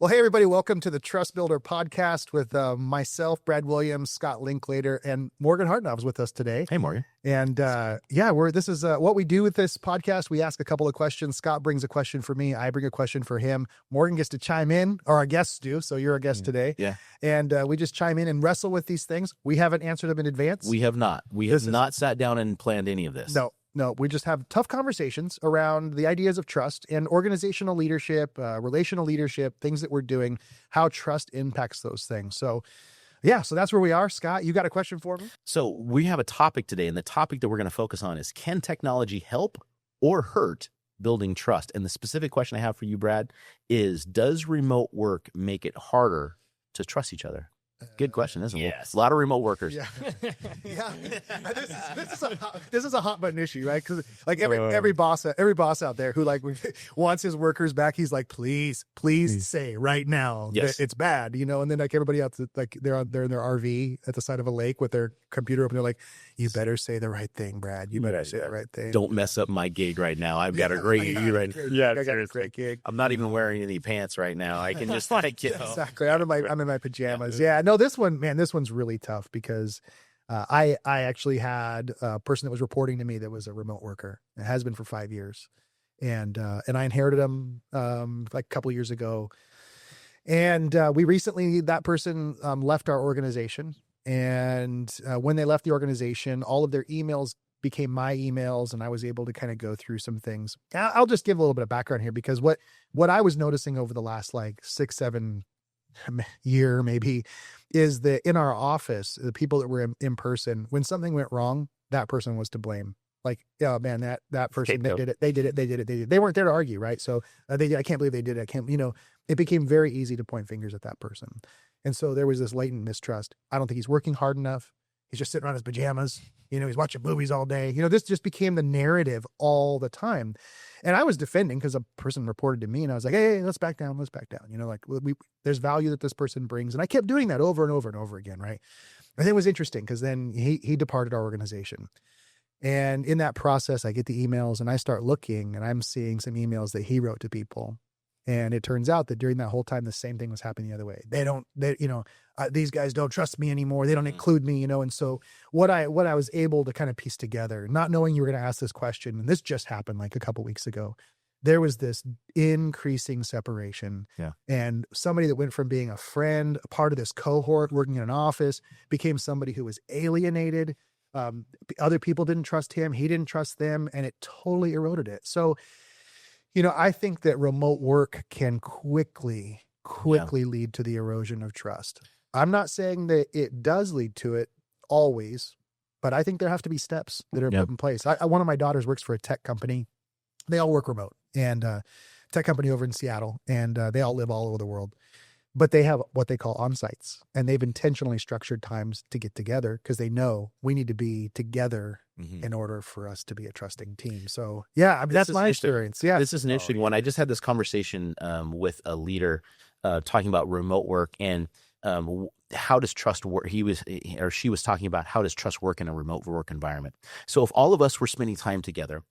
Well, hey, everybody. Welcome to the TrustBuilder Podcast with myself, Brad Williams, Scott Linklater, and Morgan Hartanov is with us today. Hey, Morgan. And this is what we do with this podcast. We ask a couple of questions. Scott brings a question for me. I bring a question for him. Morgan gets to chime in, or our guests do. So you're a guest today. Yeah. And we just chime in and wrestle with these things. We haven't answered them in advance. We have not. We have not sat down and planned any of this. No, we just have tough conversations around the ideas of trust and organizational leadership, relational leadership, things that we're doing, how trust impacts those things. So that's where we are. Scott, you got a question for me? So we have a topic today, and the topic that we're going to focus on is, can technology help or hurt building trust? And the specific question I have for you, Brad, is, does remote work make it harder to trust each other? Good question, isn't it? Yes. A lot of remote workers. Yeah. This is a hot button issue, right? Because like every boss out there who wants his workers back, he's like, please say right now that it's bad, And then like everybody else, like they're in their RV at the side of a lake with their computer open. They're like, you better say the right thing, Brad. You better say the right thing. Don't mess up my gig right now. I've got a great gig right now. I got a great gig. I'm not even wearing any pants right now. I can just exactly. I'm in my pajamas. Yeah. No, this one's really tough because I actually had a person that was reporting to me that was a remote worker. It has been for 5 years. And I inherited him like a couple of years ago. And that person left our organization. And when they left the organization, all of their emails became my emails, and I was able to kind of go through some things. I'll just give a little bit of background here, because what I was noticing over the last like 6-7 year maybe is that in our office, the people that were in person, when something went wrong, that person was to blame. Like, oh man, that person that did it. They did it. They weren't there to argue, right? So I can't believe they did it. It became very easy to point fingers at that person. And so there was this latent mistrust. I don't think he's working hard enough. He's just sitting around his pajamas. He's watching movies all day. This just became the narrative all the time. And I was defending because a person reported to me, and I was like, hey, let's back down. There's value that this person brings. And I kept doing that over and over and over again, right? And it was interesting because then he departed our organization. And in that process, I get the emails and I start looking, and I'm seeing some emails that he wrote to people. And it turns out that during that whole time, the same thing was happening the other way. These guys don't trust me anymore. They don't include me, And so what I was able to kind of piece together, not knowing you were going to ask this question, and this just happened like a couple of weeks ago, there was this increasing separation. Yeah. And somebody that went from being a friend, a part of this cohort, working in an office, became somebody who was alienated. Other people didn't trust him. He didn't trust them. And it totally eroded it. So, I think that remote work can quickly lead to the erosion of trust. I'm not saying that it does lead to it always, but I think there have to be steps that are put in place. One of my daughters works for a tech company. They all work remote, and tech company over in Seattle, and they all live all over the world. But they have what they call on-sites, and they've intentionally structured times to get together because they know we need to be together in order for us to be a trusting team. So, that's my experience. Yeah. This is an interesting one. I just had this conversation with a leader talking about remote work and how does trust work? She was talking about how does trust work in a remote work environment. So if all of us were spending time together,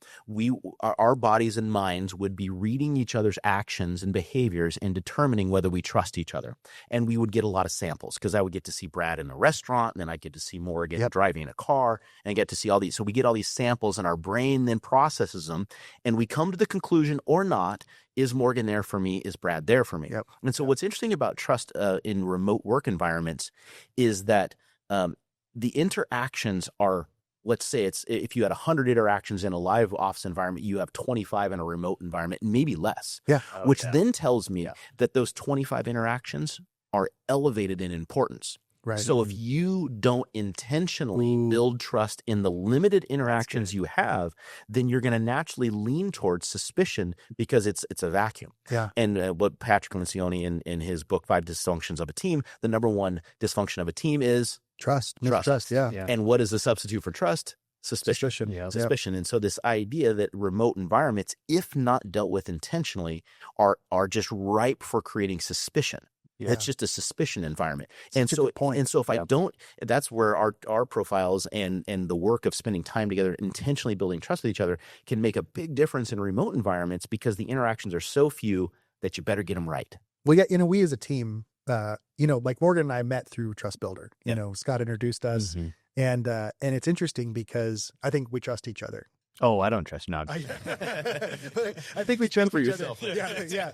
our bodies and minds would be reading each other's actions and behaviors and determining whether we trust each other. And we would get a lot of samples because I would get to see Brad in a restaurant, and then I get to see Morgan driving a car, and get to see all these. So we get all these samples, and our brain then processes them, and we come to the conclusion or not, is Morgan there for me? Is Brad there for me? Yep. And so what's interesting about trust in remote work environments is that the interactions are, let's say if you had 100 interactions in a live office environment, you have 25 in a remote environment, maybe less. Yeah. Which then tells me that those 25 interactions are elevated in importance. Right. So if you don't intentionally build trust in the limited interactions you have, then you're going to naturally lean towards suspicion because it's a vacuum. Yeah. And what Patrick Lencioni in his book, 5 Dysfunctions of a Team, the number one dysfunction of a team is trust. Mistrust. Yeah. And what is the substitute for trust? Suspicion. Yeah. Suspicion. And so this idea that remote environments, if not dealt with intentionally, are just ripe for creating suspicion. Yeah. It's just a suspicion environment. And so if I don't, that's where our profiles and the work of spending time together, intentionally building trust with each other, can make a big difference in remote environments because the interactions are so few that you better get them right. Well, yeah, we as a team, like Morgan and I met through TrustBuilder. Scott introduced us, and it's interesting because I think we trust each other. Oh, I don't trust you. No. I think we trust for each yourself. other. Yeah.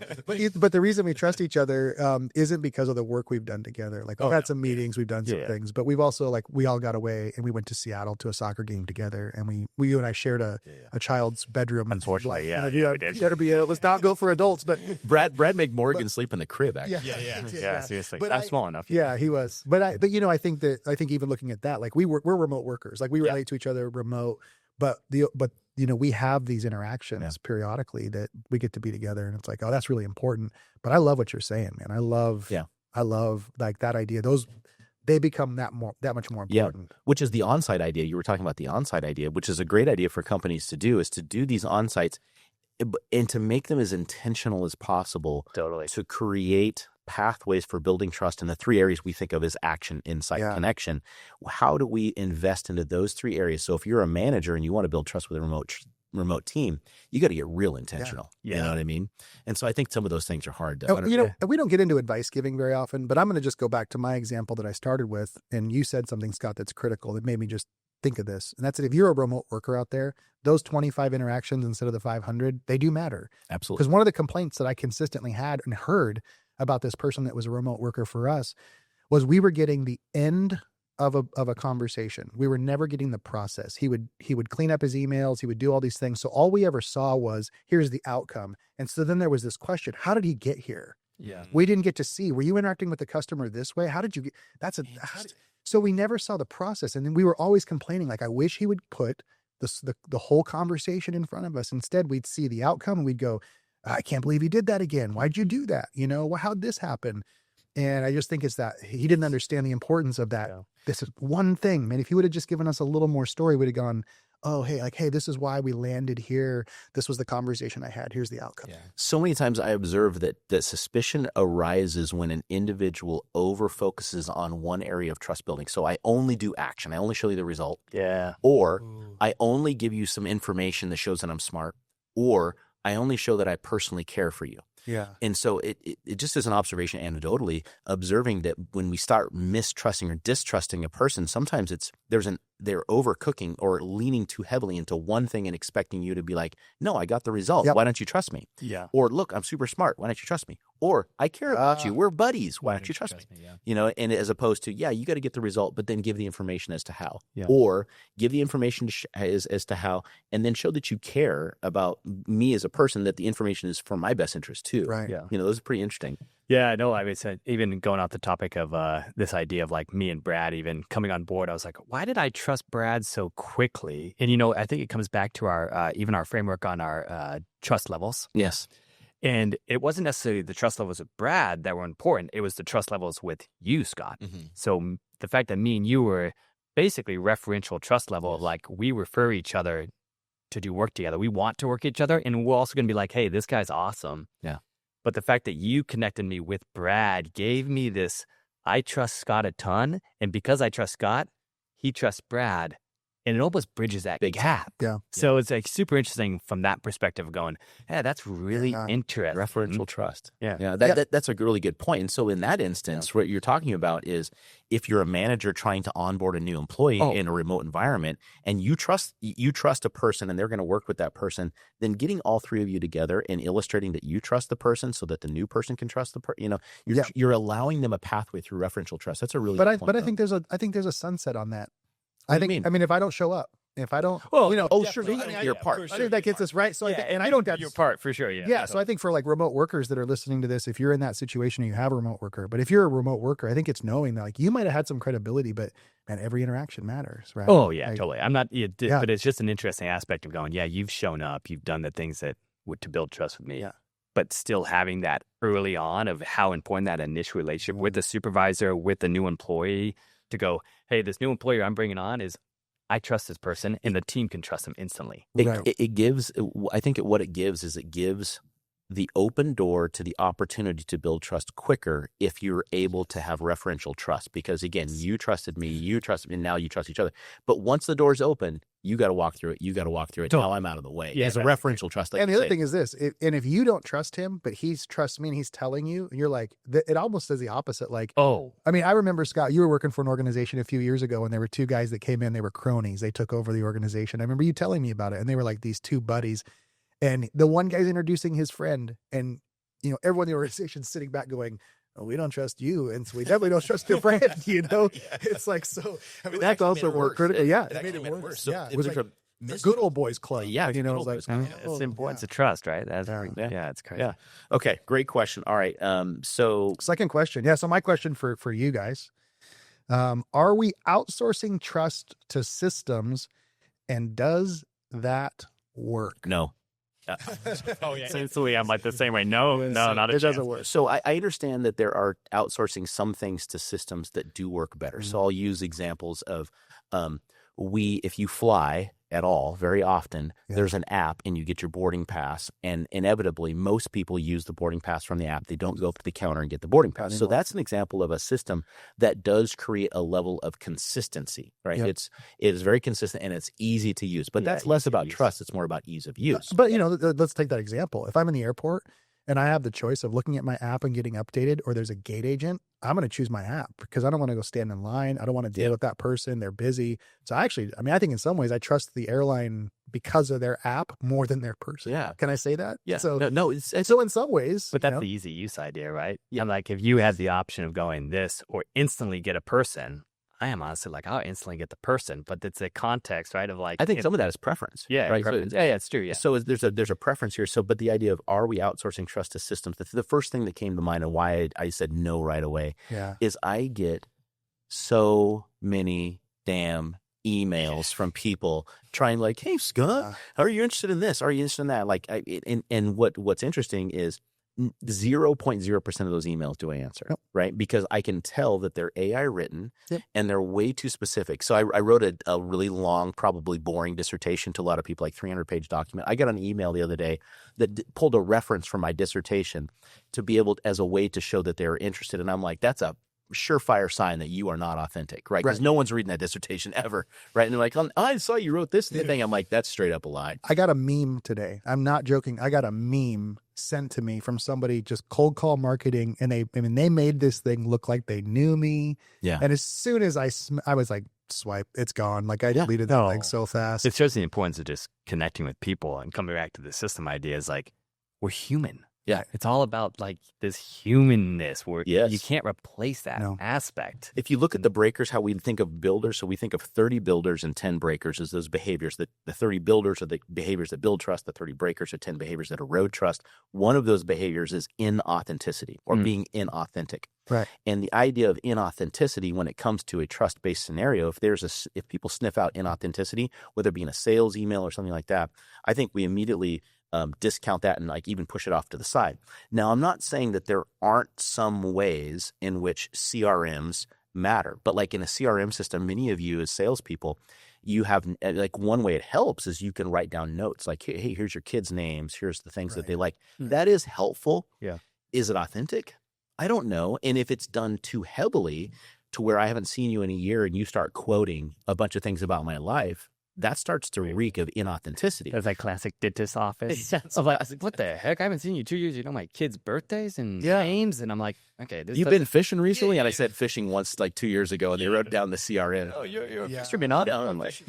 But the reason we trust each other isn't because of the work we've done together. Like we've had some meetings, we've done some things, but we've also we all got away and we went to Seattle to a soccer game together, and you and I shared a child's bedroom. Unfortunately, we did. Let's not go for adults, but Brad made Morgan sleep in the crib. Actually, yeah. Seriously, but I'm small enough. Yeah, he was. But I think even looking at that, we're remote workers. We relate to each other remote. But we have these interactions periodically that we get to be together, and it's like, oh, that's really important. But I love what you're saying, man. I love that idea. They become that much more important. Which is the on-site idea. You were talking about the on-site idea, which is a great idea for companies to do, is to do these on-sites and to make them as intentional as possible. Totally. To create pathways for building trust in the three areas we think of as action, insight, connection. How do we invest into those three areas? So if you're a manager and you want to build trust with a remote team, you got to get real intentional. You know what I mean? And so I think some of those things are hard to we don't get into advice giving very often, but I'm going to just go back to my example that I started with. And you said something, Scott, that's critical that made me just think of this. And that's that if you're a remote worker out there, those 25 interactions instead of the 500, they do matter. Absolutely. Because one of the complaints that I consistently had and heard about this person that was a remote worker for us was we were getting the end of a conversation. We were never getting the process. He would clean up his emails. He would do all these things. So all we ever saw was, here's the outcome. And so then there was this question, how did he get here? Yeah. We didn't get to see, were you interacting with the customer this way? How did you get, so we never saw the process. And then we were always complaining, I wish he would put the whole conversation in front of us. Instead, we'd see the outcome and we'd go, I can't believe he did that again. Why'd you do that? How'd this happen? And I just think it's that he didn't understand the importance of that. Yeah. This is one thing, man. If he would have just given us a little more story, we'd have gone, oh, hey, this is why we landed here. This was the conversation I had. Here's the outcome. Yeah. So many times I observe that suspicion arises when an individual over-focuses on one area of trust building. So I only do action. I only show you the result. Yeah. Or I only give you some information that shows that I'm smart. Or I only show that I personally care for you. Yeah. And so it just is an observation anecdotally, observing that when we start mistrusting or distrusting a person, sometimes they're overcooking or leaning too heavily into one thing and expecting you to be like, no, I got the result. Yep. Why don't you trust me? Yeah. Or look, I'm super smart. Why don't you trust me? Or I care about you. We're buddies. Why don't you trust me? Yeah. And as opposed to, you got to get the result, but then give the information as to how. Yeah. Or give the information as to how, and then show that you care about me as a person, that the information is for my best interest too. Right. Yeah. Those are pretty interesting. Yeah, no, I mean, even going off the topic of this idea of me and Brad even coming on board, I was like, why did I trust Brad so quickly? And, I think it comes back to our even our framework on our trust levels. Yes. And it wasn't necessarily the trust levels with Brad that were important. It was the trust levels with you, Scott. Mm-hmm. So the fact that me and you were basically referential trust level of we refer each other to do work together. We want to work each other. And we're also going to be like, hey, this guy's awesome. Yeah. But the fact that you connected me with Brad gave me this, I trust Scott a ton. And because I trust Scott, he trusts Brad. And it almost bridges that big gap. Yeah. So it's super interesting from that perspective of going, that's really interesting. Referential trust. Yeah. Yeah. That's a really good point. And so in that instance, what you're talking about is if you're a manager trying to onboard a new employee in a remote environment and you trust a person and they're going to work with that person, then getting all three of you together and illustrating that you trust the person so that the new person can trust the person, you're allowing them a pathway through referential trust. That's a really good point. But I think there's a sunset on that. I mean, if I don't show up, if I don't, sure, your part. I think that gets us right. So I don't get your part for sure. Yeah. Yeah. So I think for remote workers that are listening to this, if you're in that situation and you have a remote worker, but if you're a remote worker, I think it's knowing that you might have had some credibility, but man, every interaction matters, right? Oh yeah, totally. I'm not, but it's just an interesting aspect of going, you've shown up, you've done the things that would to build trust with me. Yeah. But still having that early on of how important that initial relationship with the supervisor, with the new employee to go, hey, this new employer I'm bringing on I trust this person, and the team can trust them instantly. It gives, I think what it gives is it gives the open door to the opportunity to build trust quicker if you're able to have referential trust. Because again, you trusted me, and now you trust each other. But once the door's open, you got to walk through it. You got to walk through it. Now I'm out of the way. Yeah, It's a referential trust. Like and the other thing is this, and if you don't trust him, but he trusts me and he's telling you, and you're like, it almost does the opposite. Like, I mean, I remember, Scott, you were working for an organization a few years ago, and there were two guys that came in, they were cronies. They took over the organization. I remember you telling me about it, and they were like these two buddies. And the one guy's introducing his friend, and everyone in the organization's sitting back going, "Oh, we don't trust you, and so we definitely don't trust your friend." It's like, so I mean, that also worked critical. Yeah, it made it worse. So it was like the good old boys club. Yeah, it was like, it's the importance of trust, right? That's it's crazy. Yeah. Okay, great question. All right. So second question. Yeah. So my question for you guys, are we outsourcing trust to systems, and does that work? No. Essentially, I'm like the same way. No, not a it chance. doesn't work. So I understand that there are outsourcing some things to systems that do work better. So I'll use examples of if you fly at all, very often, there's an app and you get your boarding pass, and inevitably most people use the boarding pass from the app. They don't go up to the counter and get the boarding pass. So that's an example of a system that does create a level of consistency, right? It is very consistent and it's easy to use, but that's less about trust. It's more about ease of use. But let's take that example. If I'm in the airport and I have the choice of looking at my app and getting updated, or there's a gate agent, I'm going to choose my app because I don't want to go stand in line. I don't want to deal with that person. They're busy. So I think in some ways I trust the airline because of their app more than their person. Yeah. Can I say that? Yeah. So it's so in some ways. But that's the easy use idea, right? Yeah. I'm like, if you had the option of going this or instantly get a person, I am honestly like, I'll instantly get the person, but it's a context, right? Of like, I think some of that is preference. Yeah, right. Preference. Yeah, it's true. Yeah. So there's a preference here. So, but the idea of, are we outsourcing trust to systems? The first thing that came to mind and why I said no right away is I get so many damn emails from people trying like, "Hey, Scott, are you interested in this? Are you interested in that?" Like, and what's interesting is 0.0% of those emails do I answer, right? Because I can tell that they're AI written and they're way too specific. So I wrote a really long, probably boring dissertation to a lot of people, like 300-page document. I got an email the other day that pulled a reference from my dissertation to be able as a way to show that they're interested. And I'm like, that's a surefire sign that you are not authentic, right? Because no one's reading that dissertation ever, right? And they're like, "Oh, I saw you wrote this thing." I'm like, that's straight up a lie. I got a meme today. I'm not joking. I got a meme sent to me from somebody, just cold call marketing, and they made this thing look like they knew me. Yeah. And as soon as I was like, swipe, it's gone. Like I deleted that thing so fast. It shows the importance of just connecting with people, and coming back to the system idea is like, we're human. Yeah. It's all about like this humanness where you can't replace that aspect. If you look at the breakers, how we think of builders, so we think of 30 builders and 10 breakers as those behaviors. That the 30 builders are the behaviors that build trust. The 30 breakers are 10 behaviors that erode trust. One of those behaviors is inauthenticity, or being inauthentic. Right. And the idea of inauthenticity when it comes to a trust-based scenario, if people sniff out inauthenticity, whether it be in a sales email or something like that, I think we immediately discount that and like even push it off to the side. Now, I'm not saying that there aren't some ways in which CRMs matter, but like in a CRM system, many of you as salespeople, you have like one way it helps is you can write down notes like, hey, here's your kids' names. Here's the things that they like. That is helpful. Yeah. Is it authentic? I don't know. And if it's done too heavily to where I haven't seen you in a year and you start quoting a bunch of things about my life, that starts to reek of inauthenticity. There's like classic dentist office. I was like, what the heck? I haven't seen you 2 years. You know my kids' birthdays and names. And I'm like, okay. You've been fishing recently? And I said fishing once like 2 years ago, and they wrote down the CRM. Oh, you're a fisherman, huh? I'm like,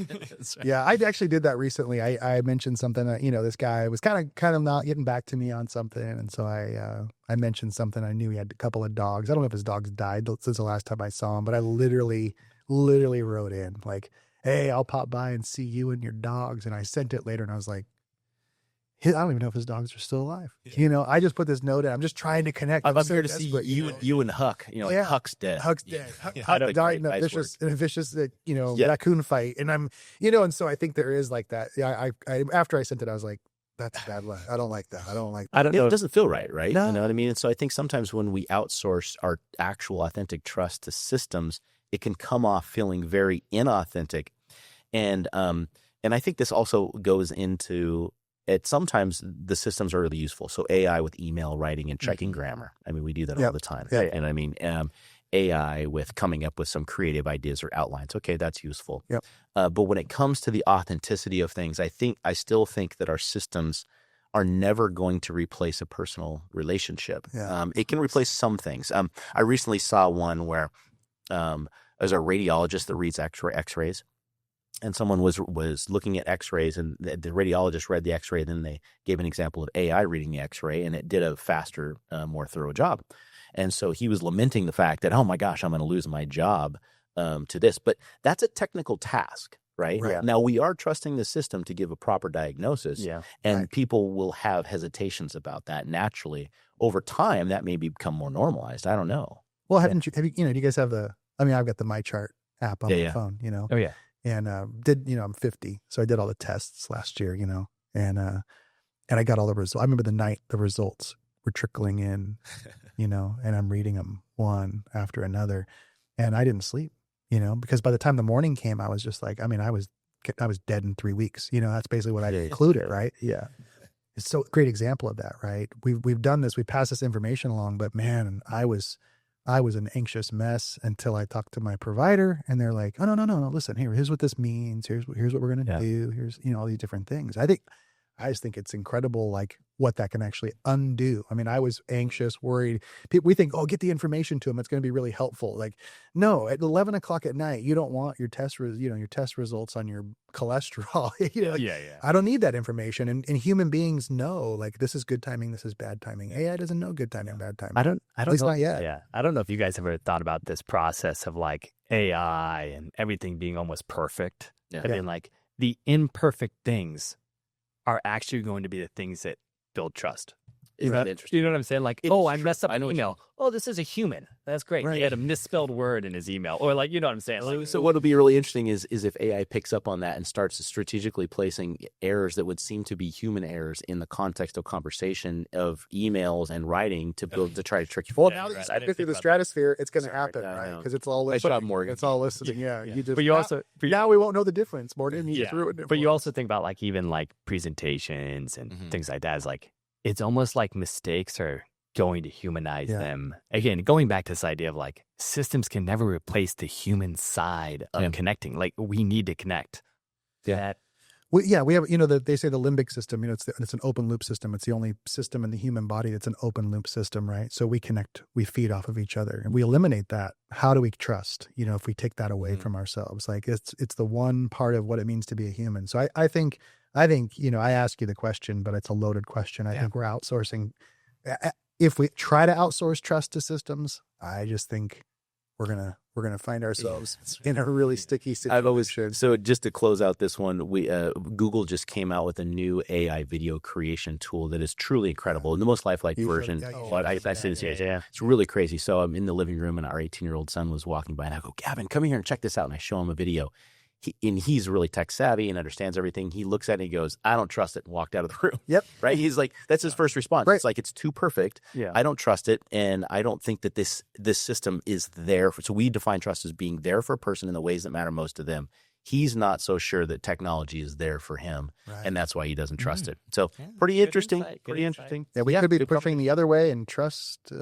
yeah, I actually did that recently. I mentioned something that, this guy was kind of not getting back to me on something. And so I mentioned something. I knew he had a couple of dogs. I don't know if his dogs died since the last time I saw him, but I literally wrote in like, "Hey, I'll pop by and see you and your dogs." And I sent it later and I was like, I don't even know if his dogs are still alive. Yeah. I just put this note in. I'm just trying to connect. I'm here to see you and Huck. Like Huck's dead. Huck's dead. Huck died in a vicious raccoon fight. And I'm, and so I think there is like that. Yeah. I after I sent it, I was like, that's bad luck. I don't like that. I don't know. It doesn't feel right? No. You know what I mean? And so I think sometimes when we outsource our actual authentic trust to systems, it can come off feeling very inauthentic. And I think this also goes into sometimes the systems are really useful. So AI with email writing and checking grammar. I mean, we do that all the time. Yeah. And I mean, AI with coming up with some creative ideas or outlines. Okay, that's useful. Yep. But when it comes to the authenticity of things, I still think that our systems are never going to replace a personal relationship. Yeah. It can replace some things. I recently saw one where there's a radiologist that reads X-rays, and someone was looking at X-rays, and the radiologist read the X-ray, and then they gave an example of AI reading the X-ray, and it did a faster, more thorough job. And so he was lamenting the fact that, oh my gosh, I'm going to lose my job to this. But that's a technical task. Right? Right. Now, we are trusting the system to give a proper diagnosis, and people will have hesitations about that naturally. Over time, that may become more normalized. I don't know. Well, have you, do you guys have I've got the MyChart app on my phone, Oh, yeah. and I'm 50. So I did all the tests last year, and I got all the results. I remember the night the results were trickling in, and I'm reading them one after another, and I didn't sleep. Because by the time the morning came, I was just like, I was dead in 3 weeks. That's basically what I concluded, right? Yeah. It's so great example of that, right? We've done this, we passed this information along, but man, I was an anxious mess until I talked to my provider, and they're like, oh, no, listen, here's what this means. Here's what we're going to do. Here's, all these different things. I just think it's incredible, like what that can actually undo. I mean, I was anxious, worried. We think, get the information to them. It's going to be really helpful. Like, no, at 11 o'clock at night, you don't want your test results on your cholesterol. I don't need that information. And human beings know, like, this is good timing, this is bad timing. AI doesn't know good timing, bad timing. I don't At least know, not yet. Yeah. I don't know if you guys ever thought about this process of like AI and everything being almost perfect. Yeah. I mean, like the imperfect things are actually going to be the things that build trust. Isn't that interesting? You know what I'm saying? Like, I messed up an email. Oh, this is a human. That's great. Right. He had a misspelled word in his email. Or like, you know what I'm saying? Like, So what'll be really interesting is if AI picks up on that and starts strategically placing errors that would seem to be human errors in the context of conversation of emails and writing to try to trick you. Well, now that you get through the stratosphere, it's going to happen, right? Because it's all listening. Nice job, Morgan. It's all listening. Yeah. Now we won't know the difference, Morgan. You just ruined it. But you also think about like even like presentations and things like that. Is like, it's almost like mistakes are going to humanize them. Again, going back to this idea of like systems can never replace the human side of connecting. Like we need to connect. Yeah. We have, they say the limbic system, it's an open loop system. It's the only system in the human body that's an open loop system, right? So we connect, we feed off of each other, and we eliminate that. How do we trust, if we take that away from ourselves? Like it's the one part of what it means to be a human. So I think, I ask you the question, but it's a loaded question. I think we're outsourcing. If we try to outsource trust to systems, I just think we're gonna find ourselves in a really sticky situation. So just to close out this one, Google just came out with a new AI video creation tool that is truly incredible, and the most lifelike version. It's really crazy. So I'm in the living room, and our 18-year-old son was walking by, and I go, Gavin, come here and check this out. And I show him a video. He's really tech savvy and understands everything. He looks at it and he goes, I don't trust it, and walked out of the room. Yep. Right? He's like, that's his first response. Right. It's like, it's too perfect. Yeah. I don't trust it, and I don't think that this system is there. So we define trust as being there for a person in the ways that matter most to them. He's not so sure that technology is there for him, and that's why he doesn't trust it. So pretty interesting. Pretty interesting. Yeah, we could be pushing the other way, and trust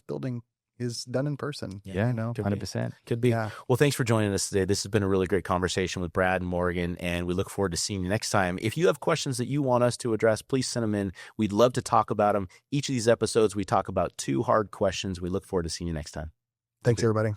building is done in person. Yeah, 100%. Could be. Yeah. Well, thanks for joining us today. This has been a really great conversation with Brad and Morgan, and we look forward to seeing you next time. If you have questions that you want us to address, please send them in. We'd love to talk about them. Each of these episodes, we talk about 2 hard questions. We look forward to seeing you next time. Thanks, everybody.